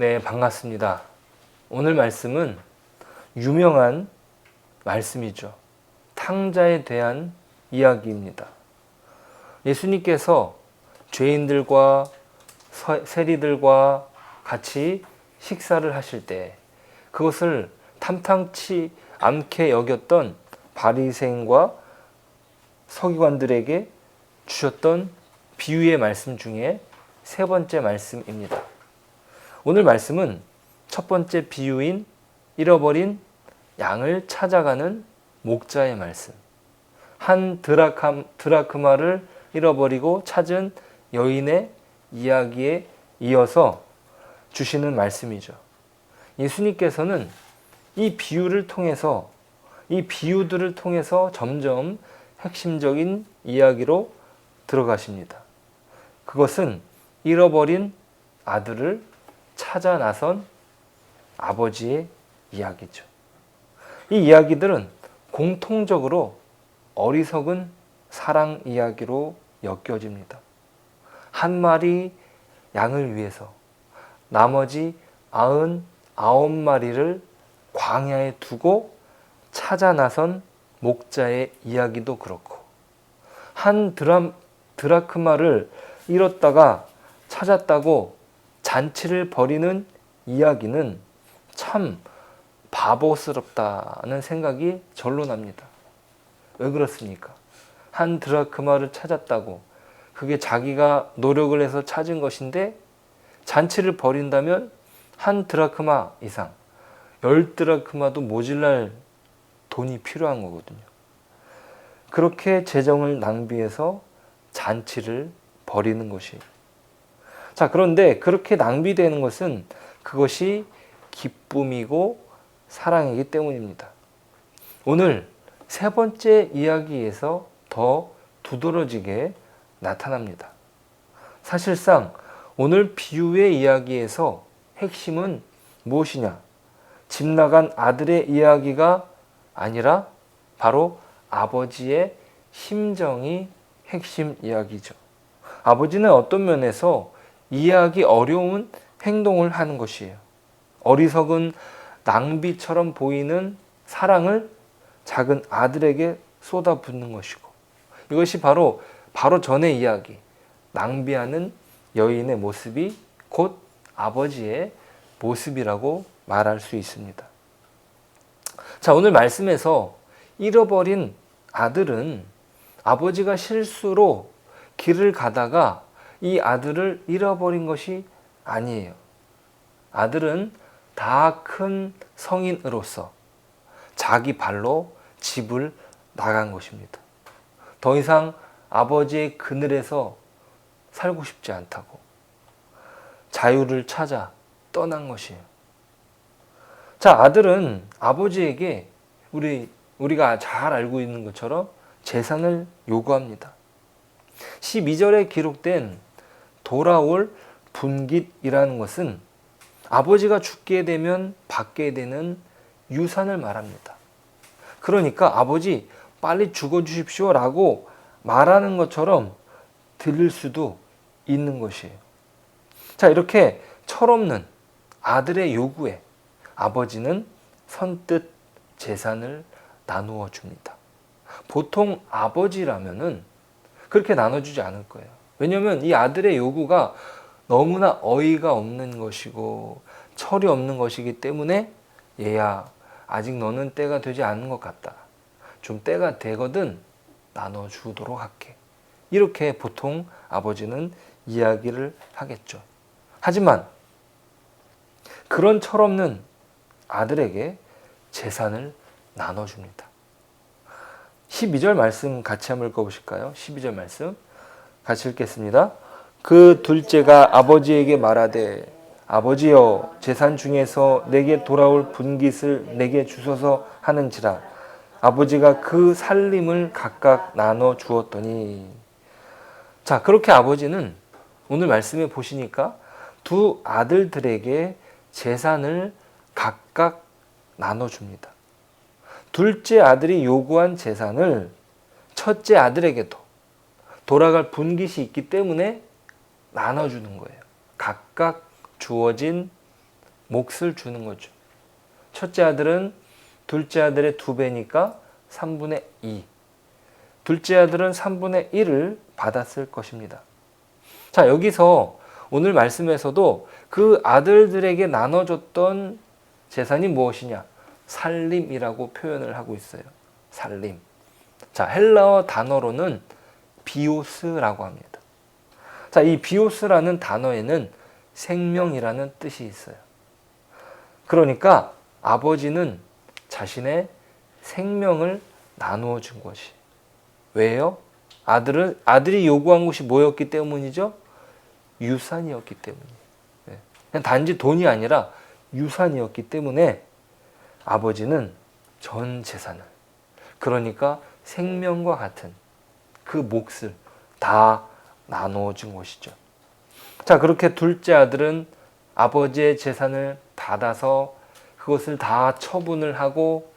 네, 반갑습니다. 오늘 말씀은 유명한 말씀이죠. 탕자에 대한 이야기입니다. 예수님께서 죄인들과 세리들과 같이 식사를 하실 때 그것을 탐탁치 않게 여겼던 바리새인과 서기관들에게 주셨던 비유의 말씀 중에 세 번째 말씀입니다. 오늘 말씀은 첫 번째 비유인 잃어버린 양을 찾아가는 목자의 말씀, 한 드라크마를 잃어버리고 찾은 여인의 이야기에 이어서 주시는 말씀이죠. 예수님께서는 이 비유들을 통해서 점점 핵심적인 이야기로 들어가십니다. 그것은 잃어버린 아들을 찾아 나선 아버지의 이야기죠. 이 이야기들은 공통적으로 어리석은 사랑 이야기로 엮여집니다. 한 마리 양을 위해서 나머지 99마리를 광야에 두고 찾아 나선 목자의 이야기도 그렇고, 한 드라크마를 잃었다가 찾았다고 잔치를 벌이는 이야기는 참 바보스럽다는 생각이 절로 납니다. 왜 그렇습니까? 한 드라크마를 찾았다고 그게 자기가 노력을 해서 찾은 것인데 잔치를 벌인다면 한 드라크마 이상, 10드라크마도 모질랄 돈이 필요한 거거든요. 그렇게 재정을 낭비해서 잔치를 벌이는 것이에요. 자, 그런데 그렇게 낭비되는 것은 그것이 기쁨이고 사랑이기 때문입니다. 오늘 세 번째 이야기에서 더 두드러지게 나타납니다. 사실상 오늘 비유의 이야기에서 핵심은 무엇이냐? 집 나간 아들의 이야기가 아니라 바로 아버지의 심정이 핵심 이야기죠. 아버지는 어떤 면에서 이해하기 어려운 행동을 하는 것이에요. 어리석은 낭비처럼 보이는 사랑을 작은 아들에게 쏟아붓는 것이고, 이것이 바로 전의 이야기, 낭비하는 여인의 모습이 곧 아버지의 모습이라고 말할 수 있습니다. 자, 오늘 말씀에서 잃어버린 아들은 아버지가 실수로 길을 가다가 이 아들을 잃어버린 것이 아니에요. 아들은 다 큰 성인으로서 자기 발로 집을 나간 것입니다. 더 이상 아버지의 그늘에서 살고 싶지 않다고 자유를 찾아 떠난 것이에요. 자, 아들은 아버지에게 우리가 잘 알고 있는 것처럼 재산을 요구합니다. 12절에 기록된 돌아올 분깃이라는 것은 아버지가 죽게 되면 받게 되는 유산을 말합니다. 그러니까 아버지 빨리 죽어주십시오 라고 말하는 것처럼 들릴 수도 있는 것이에요. 자, 이렇게 철없는 아들의 요구에 아버지는 선뜻 재산을 나누어 줍니다. 보통 아버지라면은 그렇게 나눠주지 않을 거예요. 왜냐하면 이 아들의 요구가 너무나 어이가 없는 것이고 철이 없는 것이기 때문에, 얘야, 아직 너는 때가 되지 않은 것 같다. 좀 때가 되거든 나눠주도록 할게. 이렇게 보통 아버지는 이야기를 하겠죠. 하지만 그런 철없는 아들에게 재산을 나눠줍니다. 12절 말씀 같이 한번 읽어보실까요? 12절 말씀 같이 읽겠습니다. 그 둘째가 아버지에게 말하되, 아버지여, 재산 중에서 내게 돌아올 분깃을 내게 주소서 하는지라. 아버지가 그 살림을 각각 나눠 주었더니. 자, 그렇게 아버지는 오늘 말씀에 보시니까 두 아들들에게 재산을 각각 나눠줍니다. 둘째 아들이 요구한 재산을 첫째 아들에게도 돌아갈 분깃이 있기 때문에 나눠주는 거예요. 각각 주어진 몫을 주는 거죠. 첫째 아들은 둘째 아들의 2배니까 3분의 2. 둘째 아들은 3분의 1을 받았을 것입니다. 자, 여기서 오늘 말씀에서도 그 아들들에게 나눠줬던 재산이 무엇이냐? 살림이라고 표현을 하고 있어요. 살림. 자, 헬라어 단어로는 비오스라고 합니다. 자, 이 비오스라는 단어에는 생명이라는 뜻이 있어요. 그러니까 아버지는 자신의 생명을 나누어 준 것이. 왜요? 아들이 요구한 것이 뭐였기 때문이죠? 유산이었기 때문이에요. 그냥 단지 돈이 아니라 유산이었기 때문에 아버지는 전 재산을, 그러니까 생명과 같은 그 몫을 다 나누어 준 것이죠. 자, 그렇게 둘째 아들은 아버지의 재산을 받아서 그것을 다 처분을 하고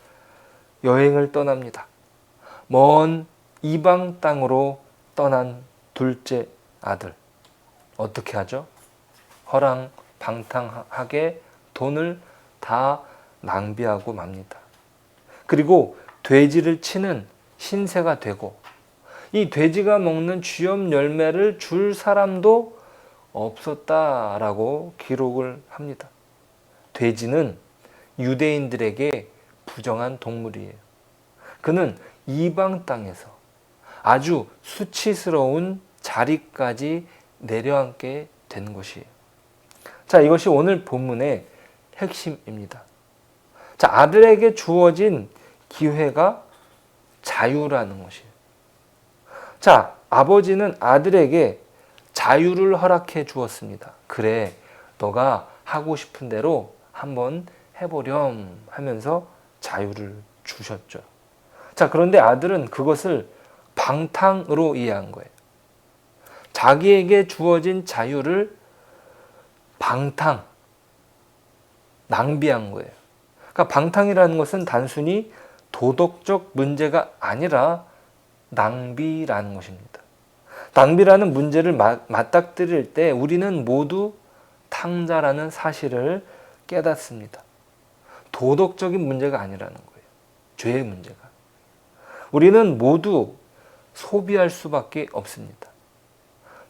여행을 떠납니다. 먼 이방 땅으로 떠난 둘째 아들. 어떻게 하죠? 허랑방탕하게 돈을 다 낭비하고 맙니다. 그리고 돼지를 치는 신세가 되고, 이 돼지가 먹는 쥐염 열매를 줄 사람도 없었다라고 기록을 합니다. 돼지는 유대인들에게 부정한 동물이에요. 그는 이방 땅에서 아주 수치스러운 자리까지 내려앉게 된 것이에요. 자, 이것이 오늘 본문의 핵심입니다. 자, 아들에게 주어진 기회가 자유라는 것이에요. 자, 아버지는 아들에게 자유를 허락해 주었습니다. 그래, 너가 하고 싶은 대로 한번 해보렴 하면서 자유를 주셨죠. 자, 그런데 아들은 그것을 방탕으로 이해한 거예요. 자기에게 주어진 자유를 낭비한 거예요. 그러니까 방탕이라는 것은 단순히 도덕적 문제가 아니라 낭비라는 것입니다. 낭비라는 문제를 맞닥뜨릴 때 우리는 모두 탕자라는 사실을 깨닫습니다. 도덕적인 문제가 아니라는 거예요. 죄의 문제가. 우리는 모두 소비할 수밖에 없습니다.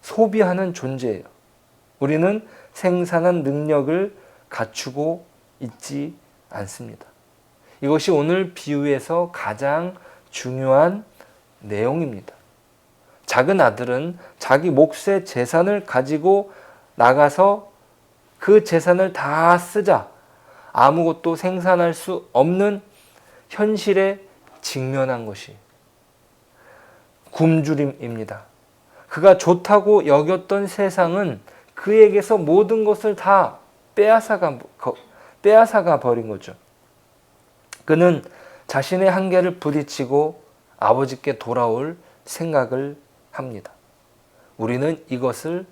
소비하는 존재예요. 우리는 생산한 능력을 갖추고 있지 않습니다. 이것이 오늘 비유에서 가장 중요한 내용입니다. 작은 아들은 자기 몫의 재산을 가지고 나가서 그 재산을 다 쓰자 아무것도 생산할 수 없는 현실에 직면한 것이 굶주림입니다. 그가 좋다고 여겼던 세상은 그에게서 모든 것을 다 빼앗아가 버린 거죠. 그는 자신의 한계를 부딪히고 아버지께 돌아올 생각을 합니다. 우리는 이것을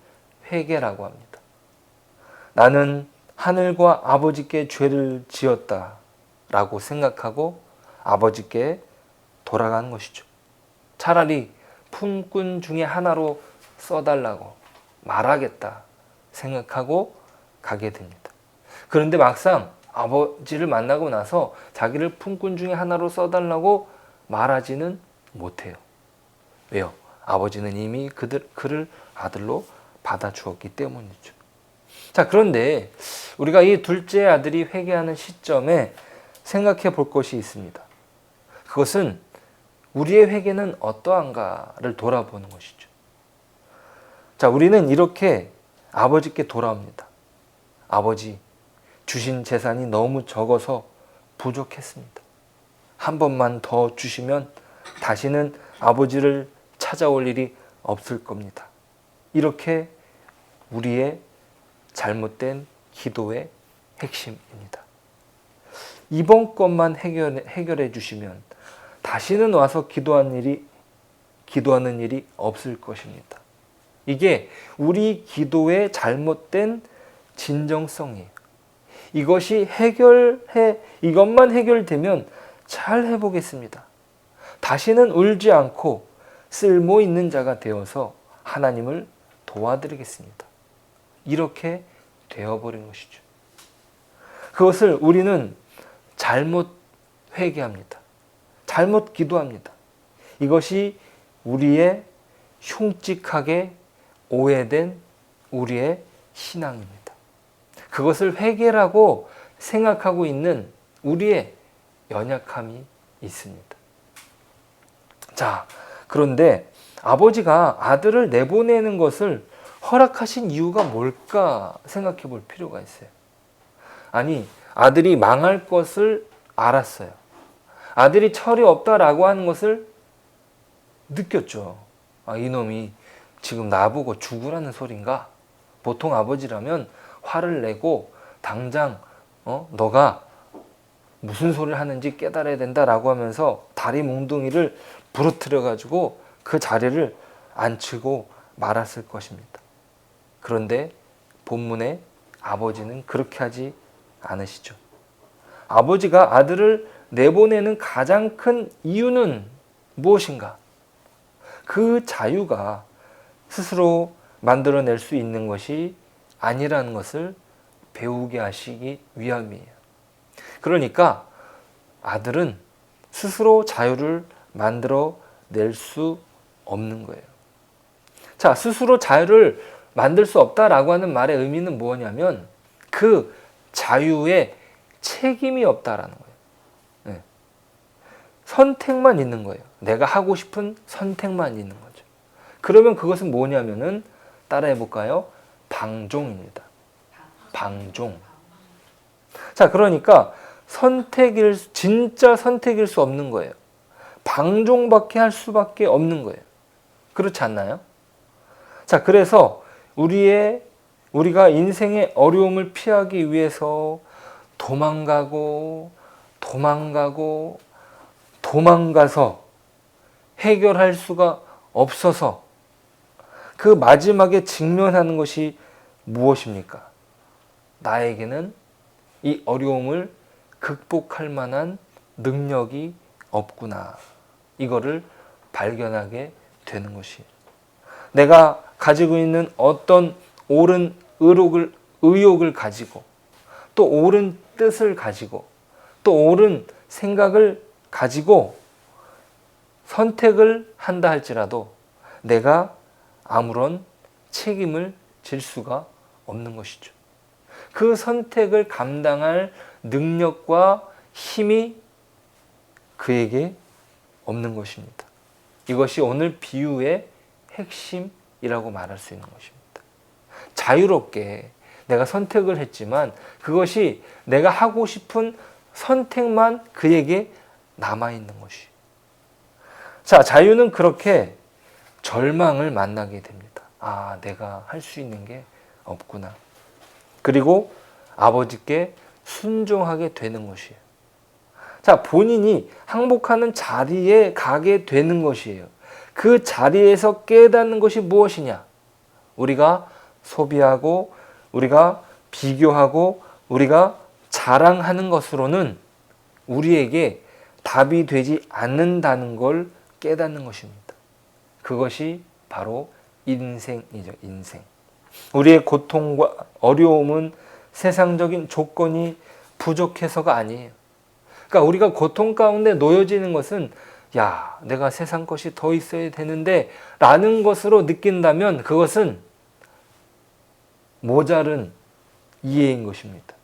회개라고 합니다. 나는 하늘과 아버지께 죄를 지었다라고 생각하고 아버지께 돌아가는 것이죠. 차라리 품꾼 중에 하나로 써달라고 말하겠다 생각하고 가게 됩니다. 그런데 막상 아버지를 만나고 나서 자기를 품꾼 중에 하나로 써달라고 말하지는 못해요. 왜요? 아버지는 이미 그를 아들로 받아주었기 때문이죠. 자, 그런데 우리가 이 둘째 아들이 회개하는 시점에 생각해 볼 것이 있습니다. 그것은 우리의 회개는 어떠한가를 돌아보는 것이죠. 자, 우리는 이렇게 아버지께 돌아옵니다. 아버지, 주신 재산이 너무 적어서 부족했습니다. 한 번만 더 주시면 다시는 아버지를 찾아올 일이 없을 겁니다. 이렇게 우리의 잘못된 기도의 핵심입니다. 이번 것만 해결해 주시면 다시는 와서 기도하는 일이 없을 것입니다. 이게 우리 기도의 잘못된 진정성이에요. 이것만 해결되면 잘 해보겠습니다. 다시는 울지 않고 쓸모 있는 자가 되어서 하나님을 도와드리겠습니다. 이렇게 되어버린 것이죠. 그것을 우리는 잘못 회개합니다. 잘못 기도합니다. 이것이 우리의 흉측하게 오해된 우리의 신앙입니다. 그것을 회개라고 생각하고 있는 우리의 연약함이 있습니다. 자, 그런데 아버지가 아들을 내보내는 것을 허락하신 이유가 뭘까 생각해 볼 필요가 있어요. 아니, 아들이 망할 것을 알았어요. 아들이 철이 없다라고 하는 것을 느꼈죠. 아, 이놈이 지금 나보고 죽으라는 소린가? 보통 아버지라면 화를 내고 당장 너가 무슨 소리를 하는지 깨달아야 된다라고 하면서 다리 몽둥이를 부러뜨려 가지고 그 자리를 앉히고 말았을 것입니다. 그런데 본문에 아버지는 그렇게 하지 않으시죠. 아버지가 아들을 내보내는 가장 큰 이유는 무엇인가? 그 자유가 스스로 만들어낼 수 있는 것이 아니라는 것을 배우게 하시기 위함이에요. 그러니까 아들은 스스로 자유를 만들어낼 수 없는 거예요. 자, 스스로 자유를 만들 수 없다라고 하는 말의 의미는 뭐냐면 그 자유에 책임이 없다라는 거예요. 네. 선택만 있는 거예요. 내가 하고 싶은 선택만 있는 거죠. 그러면 그것은 뭐냐면은 따라해 볼까요? 방종입니다. 방종. 자, 그러니까 진짜 선택일 수 없는 거예요. 방종밖에 할 수밖에 없는 거예요. 그렇지 않나요? 자, 그래서 우리가 인생의 어려움을 피하기 위해서 도망가서 해결할 수가 없어서 그 마지막에 직면하는 것이 무엇입니까? 나에게는 이 어려움을 극복할 만한 능력이 없구나. 이거를 발견하게 되는 것이에요. 내가 가지고 있는 어떤 옳은 의욕을 가지고 또 옳은 뜻을 가지고 또 옳은 생각을 가지고 선택을 한다 할지라도 내가 아무런 책임을 질 수가 없는 것이죠. 그 선택을 감당할 능력과 힘이 그에게 없는 것입니다. 이것이 오늘 비유의 핵심이라고 말할 수 있는 것입니다. 자유롭게 내가 선택을 했지만 그것이 내가 하고 싶은 선택만 그에게 남아있는 것이. 자, 자유는 그렇게 절망을 만나게 됩니다. 아, 내가 할 수 있는 게 없구나. 그리고 아버지께 순종하게 되는 것이에요. 자, 본인이 항복하는 자리에 가게 되는 것이에요. 그 자리에서 깨닫는 것이 무엇이냐? 우리가 소비하고 우리가 비교하고 우리가 자랑하는 것으로는 우리에게 답이 되지 않는다는 걸 깨닫는 것입니다. 그것이 바로 인생이죠. 인생. 우리의 고통과 어려움은 세상적인 조건이 부족해서가 아니에요. 그러니까 우리가 고통 가운데 놓여지는 것은 야, 내가 세상 것이 더 있어야 되는데 라는 것으로 느낀다면 그것은 모자른 이해인 것입니다.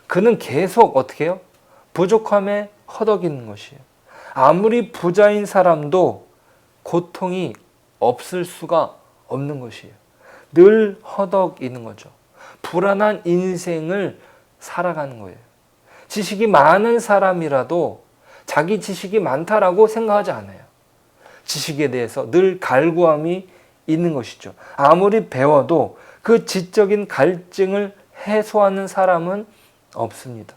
그는 계속 어떻게 해요? 부족함에 허덕이는 것이에요. 아무리 부자인 사람도 고통이 없을 수가 없는 것이에요. 늘 허덕이는 거죠. 불안한 인생을 살아가는 거예요. 지식이 많은 사람이라도 자기 지식이 많다라고 생각하지 않아요. 지식에 대해서 늘 갈구함이 있는 것이죠. 아무리 배워도 그 지적인 갈증을 해소하는 사람은 없습니다.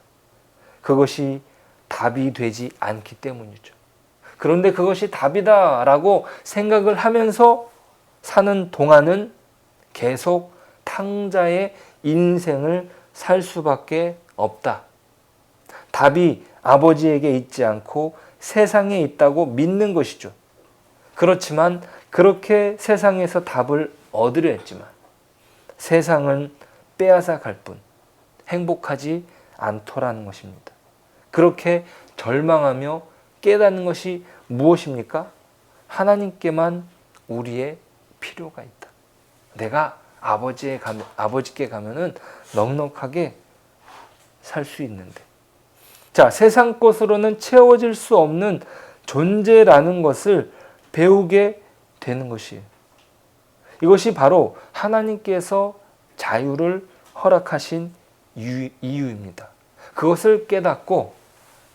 그것이 답이 되지 않기 때문이죠. 그런데 그것이 답이다라고 생각을 하면서 사는 동안은 계속 탕자의 인생을 살 수밖에 없다. 답이 아버지에게 있지 않고 세상에 있다고 믿는 것이죠. 그렇지만 그렇게 세상에서 답을 얻으려 했지만 세상은 빼앗아 갈 뿐 행복하지 않더라는 것입니다. 그렇게 절망하며 깨닫는 것이 무엇입니까? 하나님께만 우리의 필요가 있다. 내가 아버지께 가면은 넉넉하게 살 수 있는데. 자, 세상 것으로는 채워질 수 없는 존재라는 것을 배우게 되는 것이에요. 이것이 바로 하나님께서 자유를 허락하신 이유입니다. 그것을 깨닫고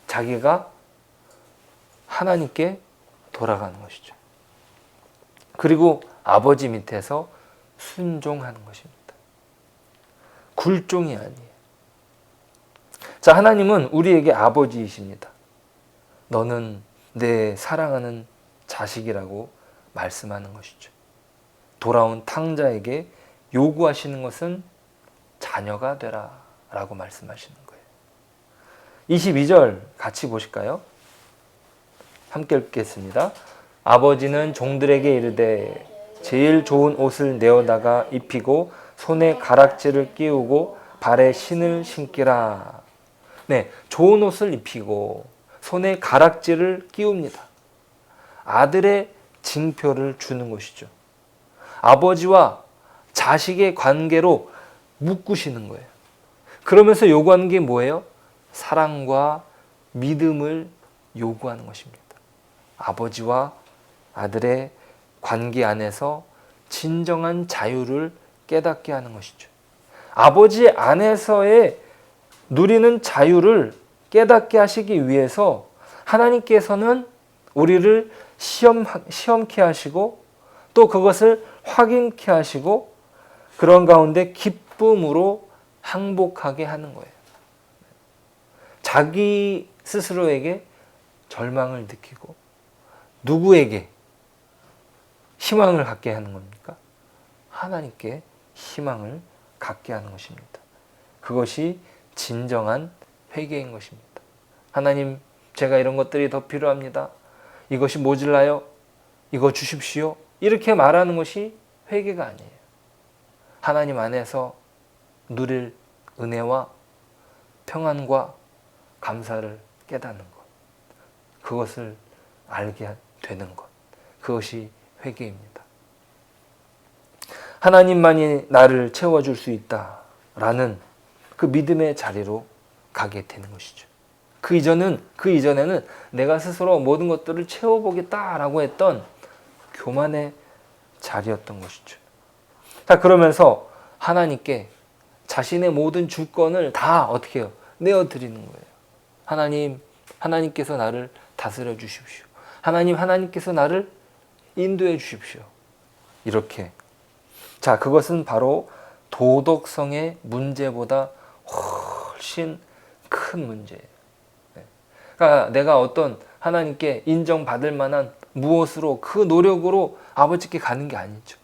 자기가 하나님께 돌아가는 것이죠. 그리고 아버지 밑에서 순종하는 것입니다. 굴종이 아니에요. 자, 하나님은 우리에게 아버지이십니다. 너는 내 사랑하는 자식이라고 말씀하는 것이죠. 돌아온 탕자에게 요구하시는 것은 자녀가 되라 라고 말씀하시는 거예요. 22절 같이 보실까요? 함께 읽겠습니다. 아버지는 종들에게 이르되 제일 좋은 옷을 내어다가 입히고 손에 가락지를 끼우고 발에 신을 신기라. 네, 좋은 옷을 입히고 손에 가락지를 끼웁니다. 아들의 징표를 주는 것이죠. 아버지와 자식의 관계로 묶으시는 거예요. 그러면서 요구하는 게 뭐예요? 사랑과 믿음을 요구하는 것입니다. 아버지와 아들의 관계 안에서 진정한 자유를 깨닫게 하는 것이죠. 아버지 안에서의 누리는 자유를 깨닫게 하시기 위해서 하나님께서는 우리를 시험케 하시고 또 그것을 확인케 하시고 그런 가운데 기쁨으로 항복하게 하는 거예요. 자기 스스로에게 절망을 느끼고 누구에게 희망을 갖게 하는 겁니까? 하나님께 희망을 갖게 하는 것입니다. 그것이 진정한 회개인 것입니다. 하나님, 제가 이런 것들이 더 필요합니다. 이것이 모질라요. 이거 주십시오. 이렇게 말하는 것이 회개가 아니에요. 하나님 안에서 누릴 은혜와 평안과 감사를 깨닫는 것. 그것을 알게 되는 것. 그것이 회개입니다. 하나님만이 나를 채워줄 수 있다라는 그 믿음의 자리로 가게 되는 것이죠. 그 이전에는 내가 스스로 모든 것들을 채워보겠다라고 했던 교만의 자리였던 것이죠. 자, 그러면서 하나님께 자신의 모든 주권을 다 어떻게 해요? 내어드리는 거예요. 하나님께서 나를 다스려 주십시오. 하나님께서 나를 인도해 주십시오. 이렇게. 자, 그것은 바로 도덕성의 문제보다 훨씬 큰 문제예요. 그러니까 내가 어떤 하나님께 인정받을 만한 무엇으로 그 노력으로 아버지께 가는 게 아니죠.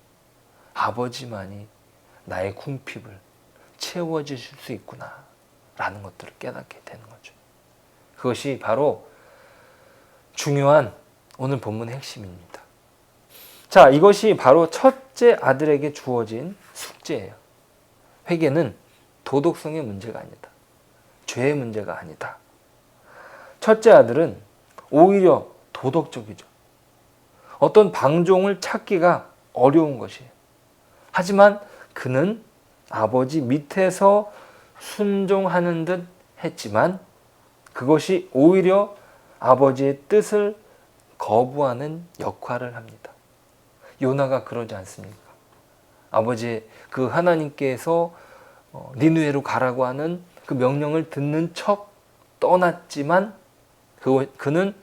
아버지만이 나의 궁핍을 채워주실 수 있구나 라는 것들을 깨닫게 되는 거죠. 그것이 바로 중요한 오늘 본문의 핵심입니다. 자, 이것이 바로 첫째 아들에게 주어진 숙제예요. 회개는 도덕성의 문제가 아니다. 죄의 문제가 아니다. 첫째 아들은 오히려 도덕적이죠. 어떤 방종을 찾기가 어려운 것이에요. 하지만 그는 아버지 밑에서 순종하는 듯 했지만 그것이 오히려 아버지의 뜻을 거부하는 역할을 합니다. 요나가 그러지 않습니까? 아버지의 그 하나님께서 니느웨로 가라고 하는 그 명령을 듣는 척 떠났지만 그는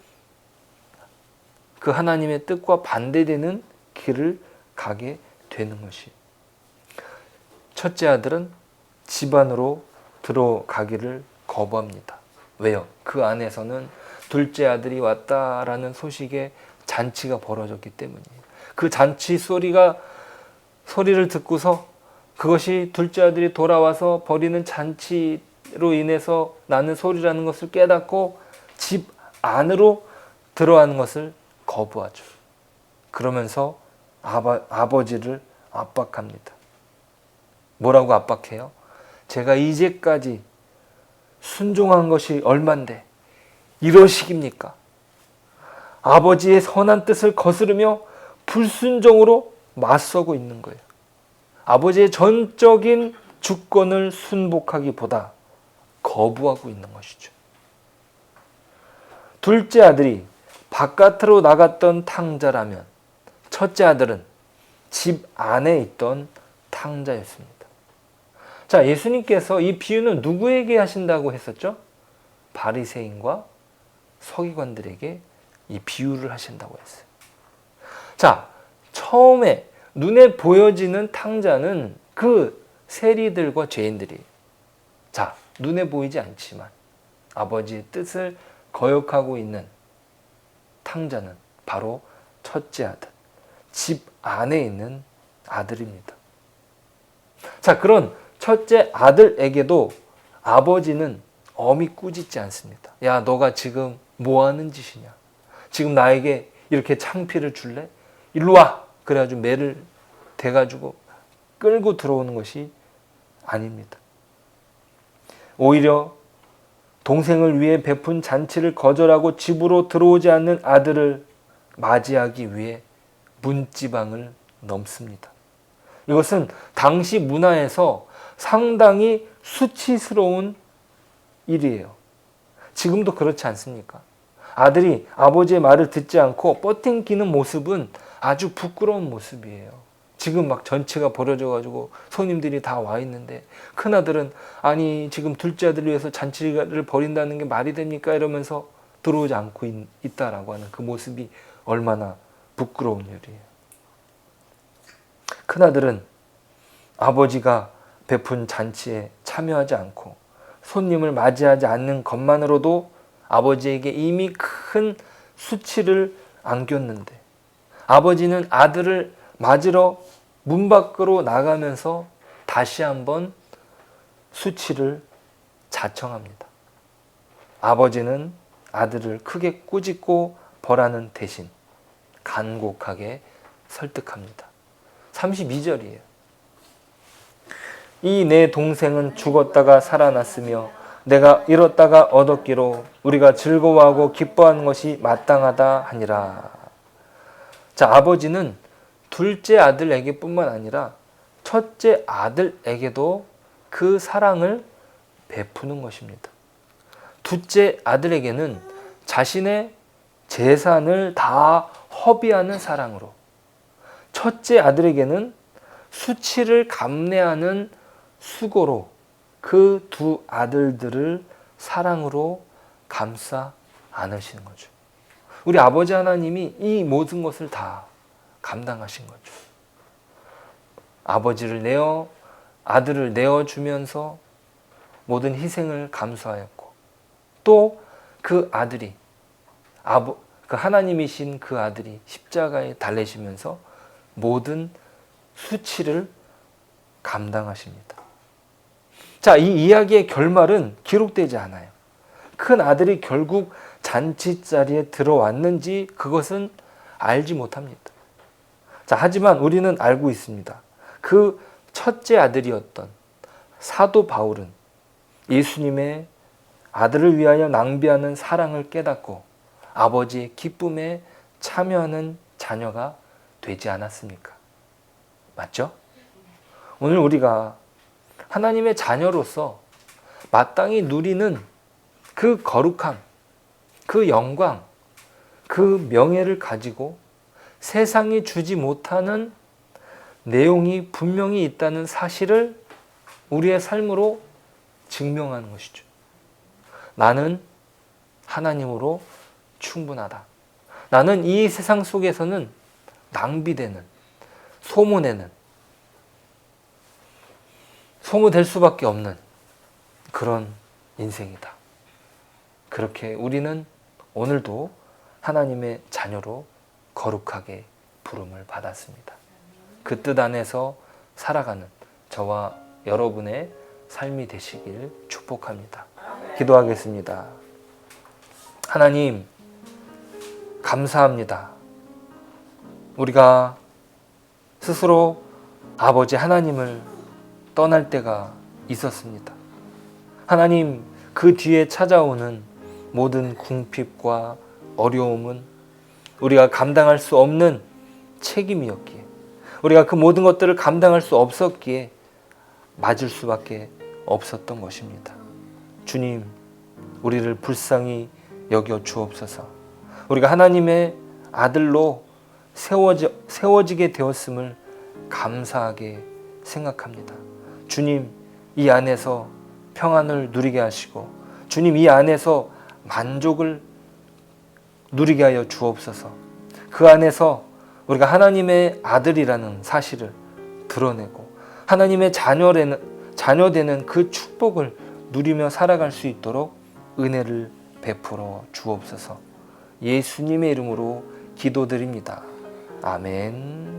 그 하나님의 뜻과 반대되는 길을 가게 되는 것이. 첫째 아들은 집 안으로 들어가기를 거부합니다. 왜요? 그 안에서는 둘째 아들이 왔다라는 소식에 잔치가 벌어졌기 때문이에요. 그 잔치 소리를 듣고서 그것이 둘째 아들이 돌아와서 벌이는 잔치로 인해서 나는 소리라는 것을 깨닫고 집 안으로 들어가는 것을 거부하죠. 그러면서 아버지를 압박합니다. 뭐라고 압박해요? 제가 이제까지 순종한 것이 얼만데 이러식입니까? 아버지의 선한 뜻을 거스르며 불순종으로 맞서고 있는 거예요. 아버지의 전적인 주권을 순복하기보다 거부하고 있는 것이죠. 둘째 아들이 바깥으로 나갔던 탕자라면 첫째 아들은 집 안에 있던 탕자였습니다. 자, 예수님께서 이 비유는 누구에게 하신다고 했었죠? 바리새인과 서기관들에게 이 비유를 하신다고 했어요. 자, 처음에 눈에 보여지는 탕자는 그 세리들과 죄인들이에요. 자, 눈에 보이지 않지만 아버지의 뜻을 거역하고 있는 탕자는 바로 첫째 아들, 집 안에 있는 아들입니다. 자, 그런 첫째 아들에게도 아버지는 엄히 꾸짖지 않습니다. 야, 너가 지금 뭐 하는 짓이냐? 지금 나에게 이렇게 창피를 줄래? 일로 와! 그래가지고 매를 대가지고 끌고 들어오는 것이 아닙니다. 오히려 동생을 위해 베푼 잔치를 거절하고 집으로 들어오지 않는 아들을 맞이하기 위해 문지방을 넘습니다. 이것은 당시 문화에서 상당히 수치스러운 일이에요. 지금도 그렇지 않습니까? 아들이 아버지의 말을 듣지 않고 뻗팅기는 모습은 아주 부끄러운 모습이에요. 지금 막 전체가 벌어져가지고 손님들이 다 와 있는데 큰아들은 아니 지금 둘째 아들을 위해서 잔치를 벌인다는 게 말이 됩니까? 이러면서 들어오지 않고 있다라고 하는 그 모습이 얼마나 부끄러운 일이에요. 큰아들은 아버지가 베푼 잔치에 참여하지 않고 손님을 맞이하지 않는 것만으로도 아버지에게 이미 큰 수치를 안겼는데 아버지는 아들을 맞으러 문 밖으로 나가면서 다시 한번 수치를 자청합니다. 아버지는 아들을 크게 꾸짖고 벌하는 대신 간곡하게 설득합니다. 32절이에요. 이 내 동생은 죽었다가 살아났으며 내가 잃었다가 얻었기로 우리가 즐거워하고 기뻐하는 것이 마땅하다 하니라. 자, 아버지는 둘째 아들에게 뿐만 아니라 첫째 아들에게도 그 사랑을 베푸는 것입니다. 둘째 아들에게는 자신의 재산을 다 허비하는 사랑으로, 첫째 아들에게는 수치를 감내하는 수고로 그 두 아들들을 사랑으로 감싸 안으시는 거죠. 우리 아버지 하나님이 이 모든 것을 다 감당하신 거죠. 아들을 내어주면서 모든 희생을 감수하였고 또 그 아들이 그 하나님이신 그 아들이 십자가에 달리시면서 모든 수치를 감당하십니다. 자, 이 이야기의 결말은 기록되지 않아요. 큰 아들이 결국 잔치 자리에 들어왔는지 그것은 알지 못합니다. 자, 하지만 우리는 알고 있습니다. 그 첫째 아들이었던 사도 바울은 예수님의 아들을 위하여 낭비하는 사랑을 깨닫고 아버지의 기쁨에 참여하는 자녀가 되지 않았습니까? 맞죠? 오늘 우리가 하나님의 자녀로서 마땅히 누리는 그 거룩함, 그 영광, 그 명예를 가지고 세상이 주지 못하는 내용이 분명히 있다는 사실을 우리의 삶으로 증명하는 것이죠. 나는 하나님으로 충분하다. 나는 이 세상 속에서는 낭비되는, 소모될 수밖에 없는 그런 인생이다. 그렇게 우리는 오늘도 하나님의 자녀로 거룩하게 부름을 받았습니다. 그 뜻 안에서 살아가는 저와 여러분의 삶이 되시길 축복합니다. 기도하겠습니다. 하나님, 감사합니다. 우리가 스스로 아버지 하나님을 떠날 때가 있었습니다. 하나님, 그 뒤에 찾아오는 모든 궁핍과 어려움은 우리가 감당할 수 없는 책임이었기에, 우리가 그 모든 것들을 감당할 수 없었기에 맞을 수밖에 없었던 것입니다. 주님, 우리를 불쌍히 여겨 주옵소서. 우리가 하나님의 아들로 세워지게 되었음을 감사하게 생각합니다. 주님, 이 안에서 평안을 누리게 하시고, 주님, 이 안에서 만족을 누리게 하여 주옵소서. 그 안에서 우리가 하나님의 아들이라는 사실을 드러내고 하나님의 자녀되는 그 축복을 누리며 살아갈 수 있도록 은혜를 베풀어 주옵소서. 예수님의 이름으로 기도드립니다. 아멘.